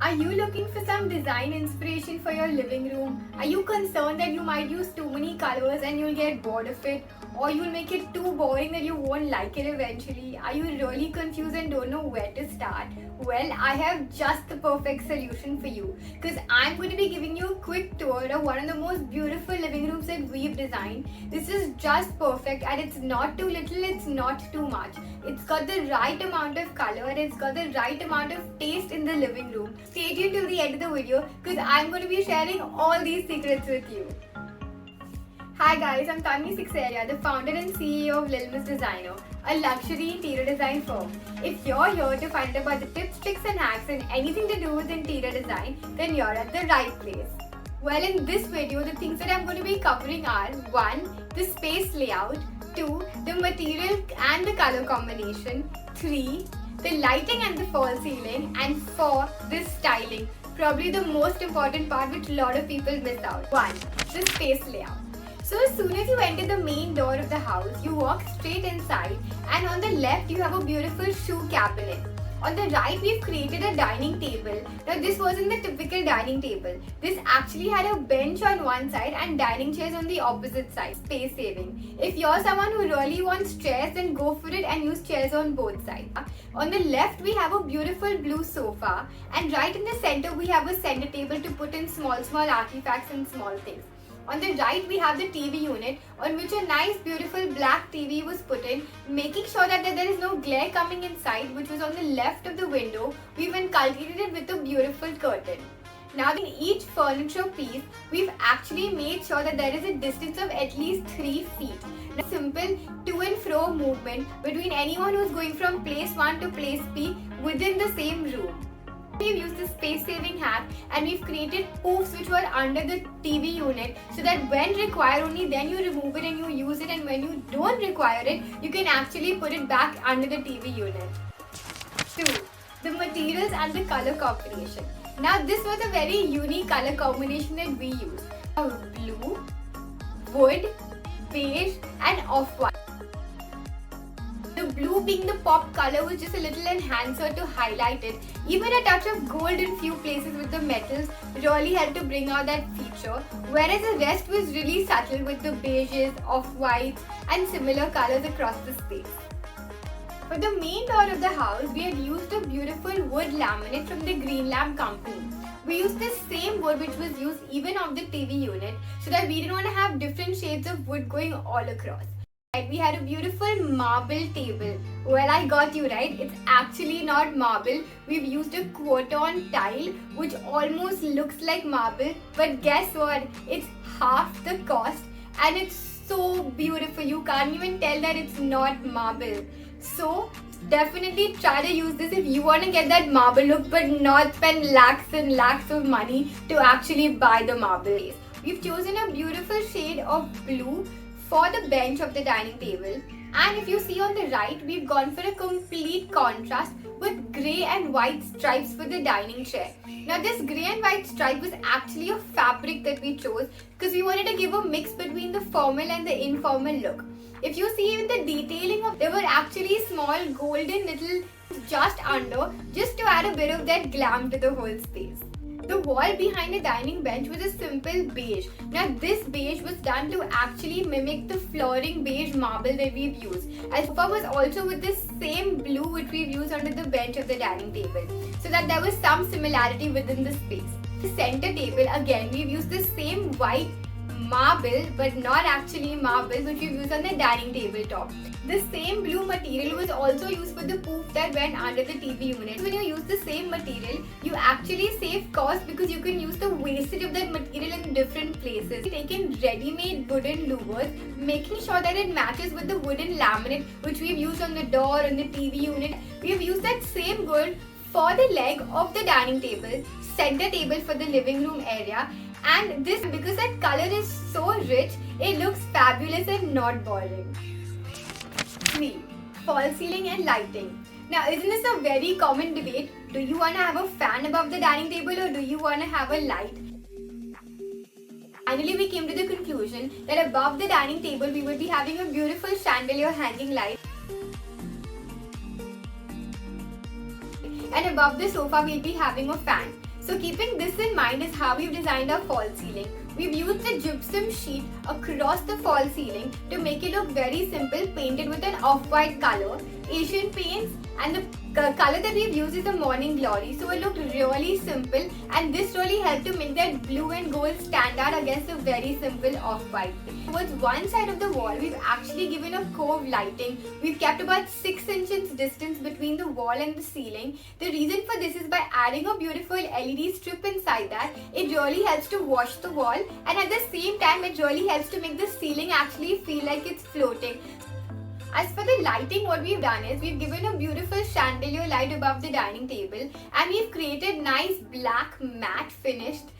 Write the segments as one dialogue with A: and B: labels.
A: Are you looking for some design inspiration for your living room? Are you concerned that you might use too many colors and you'll get bored of it? Or you'll make it too boring that you won't like it eventually? Are you really confused and don't know where to start? Well, I have just the perfect solution for you, because I'm going to be giving you a quick tour of one of the most beautiful living rooms that we've designed. This is just perfect, and it's not too little, it's not too much. It's got the right amount of color and it's got the right amount of taste in the living room. Stay tuned till the end of the video, because I'm going to be sharing all these secrets with you. Hi guys, I'm Tanvi Sikseria, the founder and CEO of Lil Miss Designer, a luxury interior design firm. If you're here to find out about the tips, tricks and hacks and anything to do with interior design, then you're at the right place. Well, in this video, the things that I'm going to be covering are 1. The space layout, 2. The material and the color combination, 3. The lighting and the false ceiling, and 4. The styling, probably the most important part which a lot of people miss out. 1. The space layout. So as soon as you enter the main door of the house, you walk straight inside, and on the left you have a beautiful shoe cabinet. On the right, we've created a dining table. Now this wasn't the typical dining table. This actually had a bench on one side and dining chairs on the opposite side. Space saving. If you're someone who really wants chairs, then go for it and use chairs on both sides. On the left, we have a beautiful blue sofa, and right in the center we have a center table to put in small artifacts and small things. On the right, we have the TV unit, on which a nice beautiful black TV was put in, making sure that there is no glare coming inside, which was on the left of the window. We've inculcated it with a beautiful curtain. Now in each furniture piece, we've actually made sure that there is a distance of at least 3 feet. Now, simple to and fro movement between anyone who's going from place 1 to place B within the same room. We've used the space saving hack, and we've created poofs which were under the TV unit, so that when required only then you remove it and you use it, and when you don't require it, you can actually put it back under the TV unit. 2. The materials and the color combination. Now this was a very unique color combination that we used. Blue, wood, beige and off-white. The blue being the pop color was just a little enhancer to highlight it. Even a touch of gold in few places with the metals really helped to bring out that feature, whereas the rest was really subtle with the beiges, off-whites and similar colors across the space. For the main door of the house, we had used a beautiful wood laminate from the Greenlam company. We used the same wood which was used even on the TV unit, so that we didn't want to have different shades of wood going all across. We had a beautiful marble table. Well, I got you right. It's actually not marble. We've used a quarton tile which almost looks like marble, but guess what? It's half the cost and it's so beautiful. You can't even tell that it's not marble. So definitely try to use this if you want to get that marble look, but not spend lakhs and lakhs of money to actually buy the marble. We've chosen a beautiful shade of blue for the bench of the dining table, and if you see on the right, we've gone for a complete contrast with grey and white stripes for the dining chair. Now this grey and white stripe was actually a fabric that we chose because we wanted to give a mix between the formal and the informal look. If you see even the detailing there were actually small golden little just under, just to add a bit of that glam to the whole space. The wall behind the dining bench was a simple beige. Now this beige was done to actually mimic the flooring beige marble that we've used. And sofa was also with the same blue which we've used under the bench of the dining table, so that there was some similarity within the space. The center table, again we've used the same white marble, but not actually marble, which we've used on the dining table top. The same blue material was also used for the poof that went under the TV unit. When you use the same material, you actually save cost because you can use the wastage of that material in different places. We've taken ready-made wooden louvers, making sure that it matches with the wooden laminate which we've used on the door and the TV unit. We've used that same wood for the leg of the dining table, center table for the living room area, and this, because that color is so rich, it looks fabulous and not boring. 3. False ceiling and lighting. Now isn't this a very common debate? Do you want to have a fan above the dining table or do you want to have a light? Finally, we came to the conclusion that above the dining table we would be having a beautiful chandelier hanging light, and above the sofa we'll be having a fan. So keeping this in mind is how we've designed our false ceiling. We've used the gypsum sheet across the false ceiling to make it look very simple, painted with an off-white color, Asian paints, and the color that we've used is the Morning Glory. So it looked really simple, and this really helped to make that blue and gold stand out against a very simple off-white. Towards one side of the wall, we've actually given a cove lighting. We've kept about 6 inches distance between the wall and the ceiling. The reason for this is by adding a beautiful LED strip inside that, it really helps to wash the wall, and at the same time it really helps to make the ceiling actually feel like it's floating. As for the lighting, what we've done is we've given a beautiful chandelier light above the dining table, and we've created nice black matte finished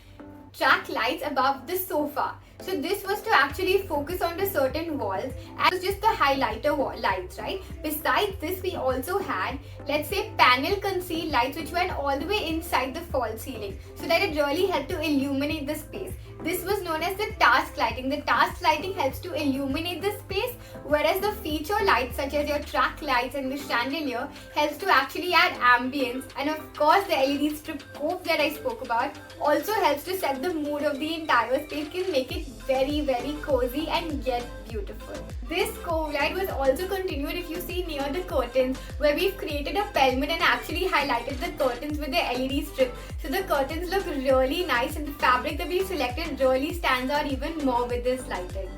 A: track lights above the sofa. So this was to actually focus onto certain walls, and it was just the highlighter lights, right? Besides this, we also had, let's say, panel concealed lights which went all the way inside the false ceiling, so that it really helped to illuminate the space. This was known as the task lighting. The task lighting helps to illuminate the space, whereas the feature lights such as your track lights and the chandelier helps to actually add ambience, and of course the LED strip cove that I spoke about also helps to set the mood of the entire space, can make it very cozy and yet beautiful. This cove light was also continued if you see near the curtains, where we've created a pelmet and actually highlighted the curtains with the LED strip. So the curtains look really nice, and the fabric that we've selected really stands out even more with this lighting.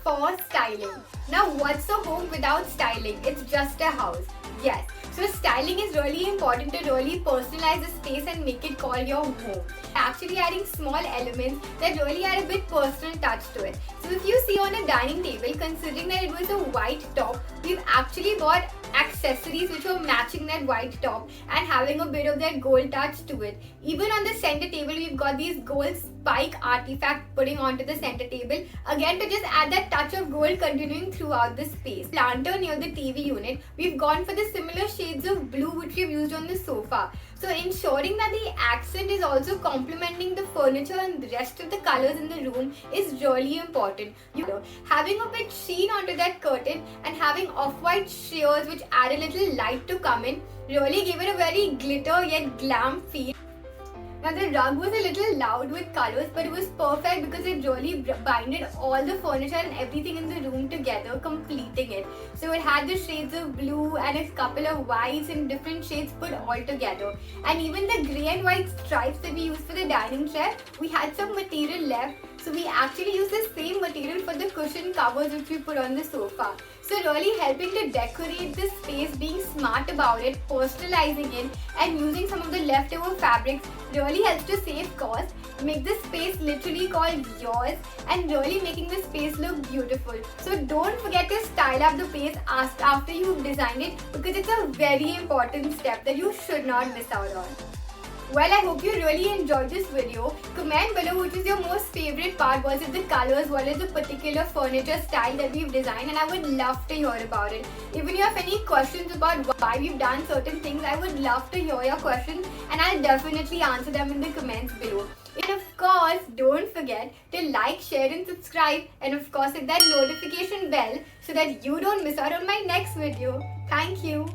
A: For styling. Now what's a home without styling? It's just a house. Yes. So styling is really important to really personalize the space and make it call your home. Actually adding small elements that really add a bit personal touch to it. So if you see on a dining table, considering that it was a white top, we've actually bought accessories which were matching that white top and having a bit of that gold touch to it. Even on the center table, we've got these gold spike artifact putting onto the center table, again to just add that touch of gold continuing throughout the space. Planter near the TV unit, we've gone for the similar shades of blue which we've used on the sofa. So ensuring that the accent is also complementing the furniture and the rest of the colors in the room is really important. Having a bit sheen onto that curtain and having off-white shears which add a little light to come in really gave it a very glitter yet glam feel. Now the rug was a little loud with colors, but it was perfect because it really binded all the furniture and everything in the room together, completing it. So it had the shades of blue and a couple of whites in different shades put all together. And even the grey and white stripes that we used for the dining chair, we had some material left. So we actually used the same material for the cushion covers which we put on the sofa. So really helping to decorate the space, being smart about it, personalizing it, and using some of the leftover fabrics really helps to save cost, make the space literally called yours, and really making the space look beautiful. So don't forget to style up the place after you've designed it, because it's a very important step that you should not miss out on. Well, I hope you really enjoyed this video. Comment below which is your most favorite part. Was it the colors? What is the particular furniture style that we've designed? And I would love to hear about it. Even if you have any questions about why we've done certain things, I would love to hear your questions, and I'll definitely answer them in the comments below. And of course, don't forget to like, share and subscribe, and of course hit that notification bell so that you don't miss out on my next video. Thank you.